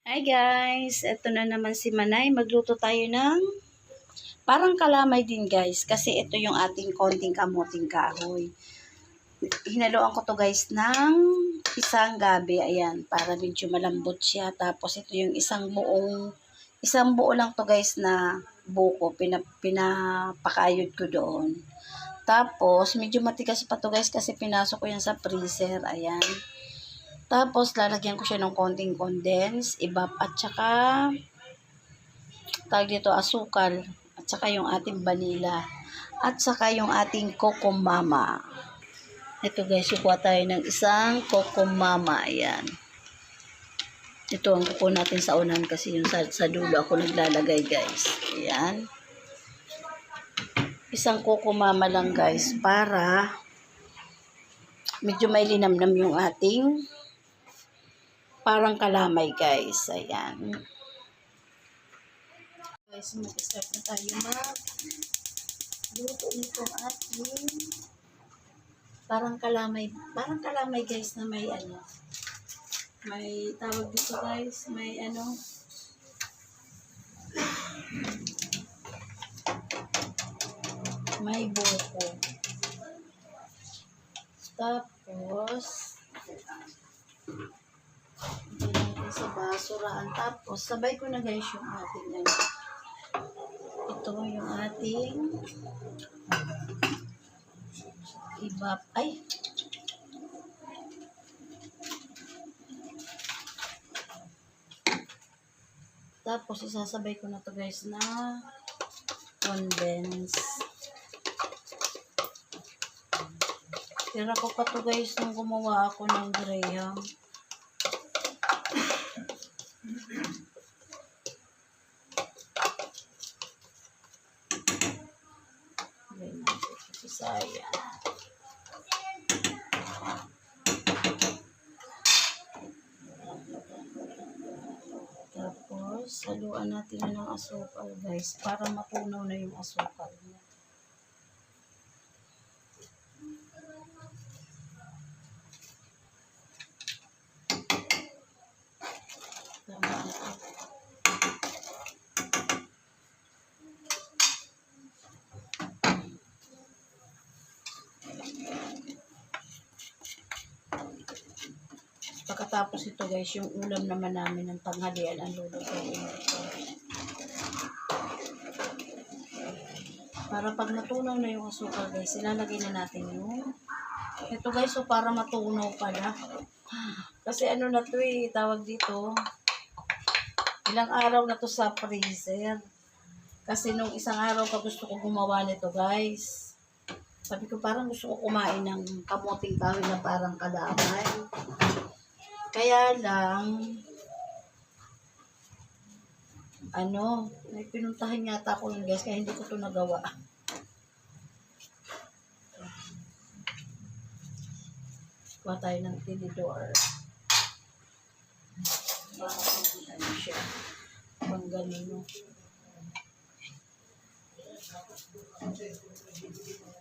Hi guys, eto na naman si Manay. Magluto tayo ng parang kalamay din guys. Kasi ito yung ating konting kamuting kahoy. Hinaluan ko to guys ng isang gabi. Ayan, para medyo malambot siya. Tapos ito yung isang buo lang to guys na buko. Pinapakayod ko doon. Tapos medyo matigas pa to guys kasi pinasok ko yan sa freezer. Ayan. Tapos, lalagyan ko siya ng konting condense, ibap, at saka, tawag dito, asukal, at saka yung ating vanilla, at saka yung ating kokomama. Ito guys, kukuha tayo ng isang kokomama. Ayan. Ito ang kukuha natin sa unan kasi yung sa dulo ako naglalagay guys. Ayan. Isang kokomama lang guys para medyo may linamnam yung ating parang kalamay guys. Ayan. Guys, mag-start na tayo luto nitong ating parang kalamay. Parang kalamay guys na may may tawag dito guys. May may buko. Tapos sa basuraan. Tapos, sabay ko na guys yung ating ito yung ating ibap. Ay! Tapos, isasabay ko na to guys na condense. Tira ko pa to guys nung gumawa ako ng graham. Sayang. Tapos, haluan natin ng asukal guys para matunaw na yung asukal niya. Pagkatapos ito guys, yung ulam naman namin ng tanghalian ang lulutuin ito. Para pag natunaw na yung asukal guys, ilalagay na natin yung ito guys, so para matunaw pala. Kasi na to tawag dito. Ilang araw na to sa freezer. Kasi nung isang araw pa gusto ko gumawa nito guys. Sabi ko parang gusto ko kumain ng kamuting kahoy na parang kalamay. Kaya lang, may pinuntahan yata ako yun guys, kaya hindi ko ito nagawa. Kuha tayo ng tinidor. Siya. Pang ganun, no?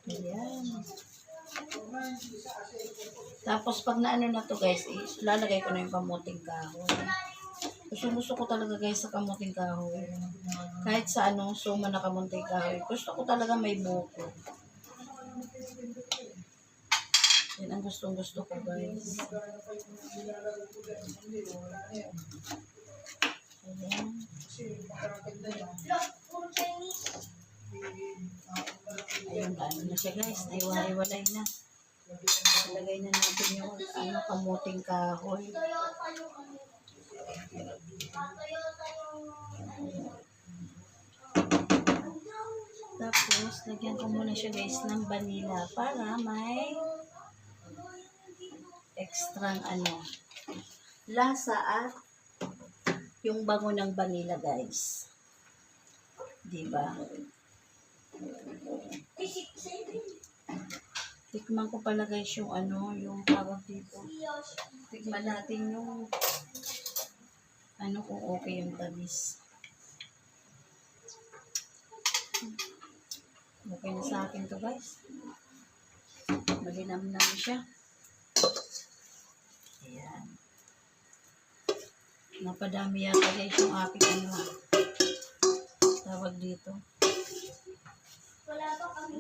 Ayan. Tapos pag na to guys, lalagay ko na yung kamuting kahoy. Gusto ko talaga guys sa kamuting kahoy. Kahit sa suma na kamuting kahoy. Gusto ko talaga may buko. Yan ang gusto ko guys. Ayan. Ayun, na siya guys. Naiwalay na. Ilagay na natin yung kamuting kahoy. Tapos, lagyan ko muna siya guys ng vanilla para may extra lasa at yung bango ng vanilla guys. Diba? Tikman ko pala guys yung yung tawag dito. Tikman natin yung kung okay yung tamis. Okay na sa akin to guys. Malinamnam siya. Ayan. Napadami yata guys yung aking ano. Tawag dito. Wala pa kami.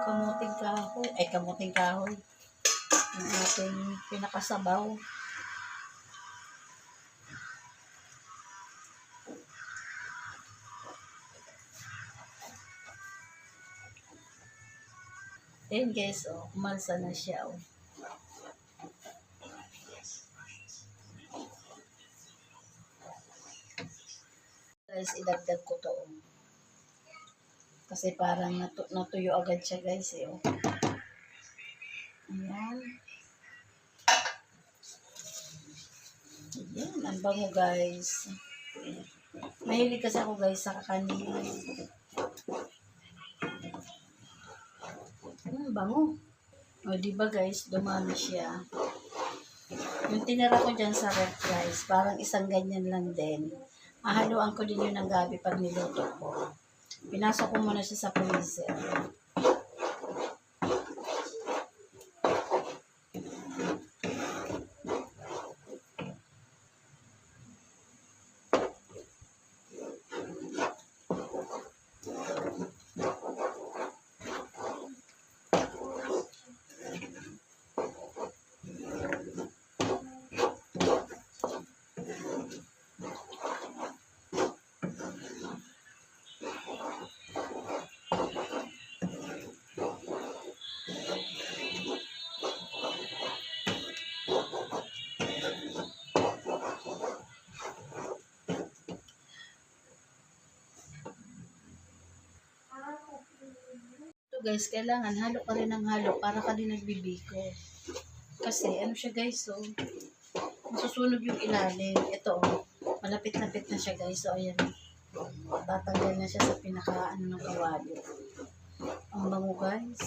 Kamuting kahoy. Ay, kamuting kahoy. Yung ating pinakasabaw. Ayan guys, oh, umalsa na siya, oh. Guys, idagdag ko to, oh. Kasi parang natuyo agad siya guys, eh, oh. Ayan. Ayan, ang bango guys. Mahilig kasi ako guys sa kakanin. Bango. O, diba guys, dumami siya. Yung tinira ko dyan sa ref guys, parang isang ganyan lang din. Mahaluan ko din yun ng gabi pag niluto ko. Pinasok ko muna siya sa freezer. Guys, kailangan halo ka rin ng halo para ka din nagbibiko. Kasi ano siya guys, so masusunog yung ilalim. Ito, oh, malapit-lapit na siya guys. So ayan, tatanggal na siya sa pinaka ano ng kawali. Ang bango guys.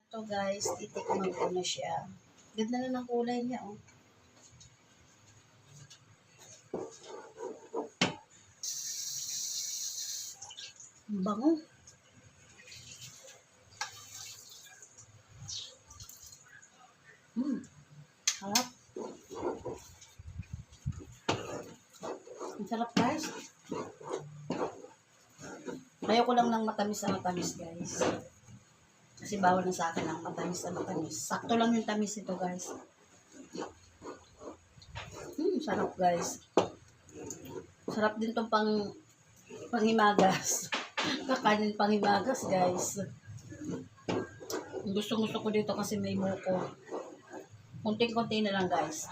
Ito guys, titikman ko na siya. Ganda na ng kulay niya, oh. Ang bango. Harap. Ang sarap guys. Ayoko lang ng matamis na matamis guys. Kasi bawal na sa akin ang matamis na matamis. Sakto lang yung tamis nito guys. Sarap guys. Sarap din tong panghimagas. Kakanin panghimagas guys. Gusto ko dito kasi may muko. Kunting-kunti na lang guys.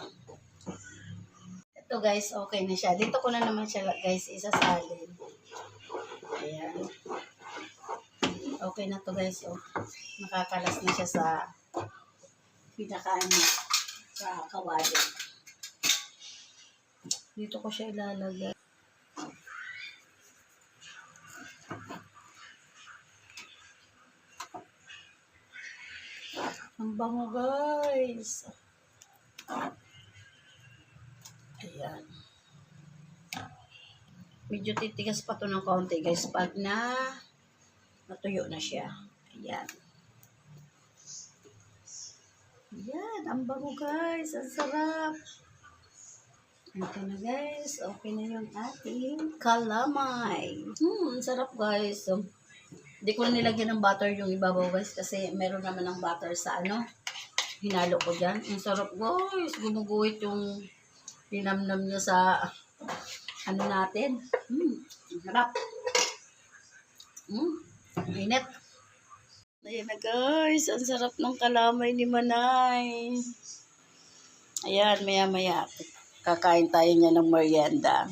Ito guys, okay na siya. Dito ko na naman siya guys isasalin. Ayan. Okay na to guys. Oh. Nakakalas na siya sa pinakaano sa kawali. Dito ko siya ilalagay. Ang bango guys. Ayan. Medyo titigas pa to ng konti guys pag natuyo na siya. Ayan. Ayan. Ang bango guys. Ang sarap. Ito na guys. Okay na yung ating kalamay. Ang sarap guys. So, hindi ko na nilagyan ng butter yung ibabaw guys kasi meron naman ng butter sa ano. Hinalo ko dyan. Ang sarap guys. Gumuguhit yung linamnam niya sa ano natin. Ang sarap. Init. Ayan na guys. Ang sarap ng kalamay ni Manay. Ayan, maya-maya. Kakain tayo niya ng merienda.